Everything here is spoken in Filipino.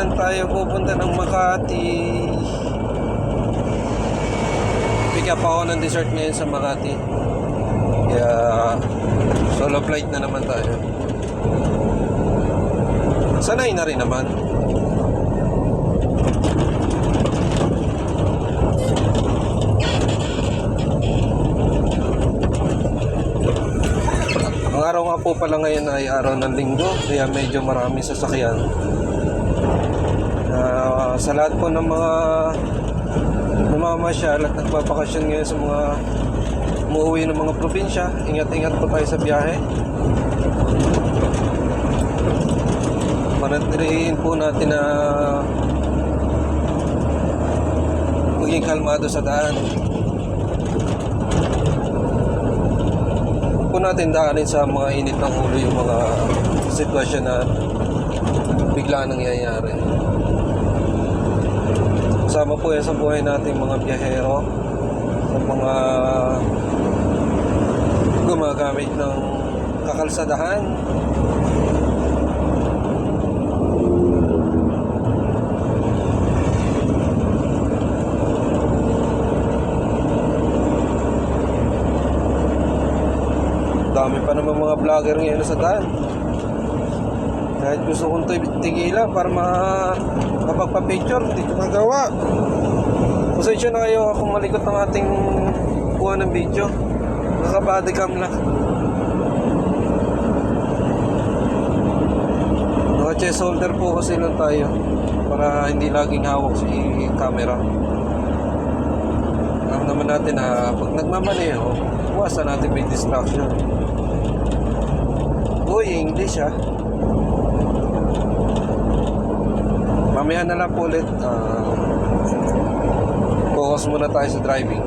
naman tayo pupunta ng Makati. Pick up ako ng dessert ngayon sa Makati. Kaya solo flight na naman tayo. Sanay na rin naman. Ang araw nga po pala ngayon ay araw ng linggo, kaya medyo maraming sasakyan. Sa lahat po ng mga namamasyal at nagbabakasyon ngayon sa mga umuwi ng mga probinsya, ingat-ingat po tayo sa biyahe. Manatilihin po natin na maging kalmado sa daan. Po natin daanin sa mga init ng ulo yung mga sitwasyon na bigla nangyayari. Kasama po yan sa buhay nating mga biyahero, sa mga gumagamit ng kakalsadahan. Dami pa naman mga vlogger ngayon sa daan. Kahit gusto kong tigilan para makapagpa-picture, hindi ko magawa. Pasensya na kayo kung malikot ng ating kuha ng video. Naka-bodycam lang. Naka-chest holder po kasi lang tayo para hindi laging hawak si camera. Alam naman natin na pag nagmamaneho, iwasan natin may distraction. Uy, English ah. Mamaya na lang po ulit. Focus muna tayo sa driving.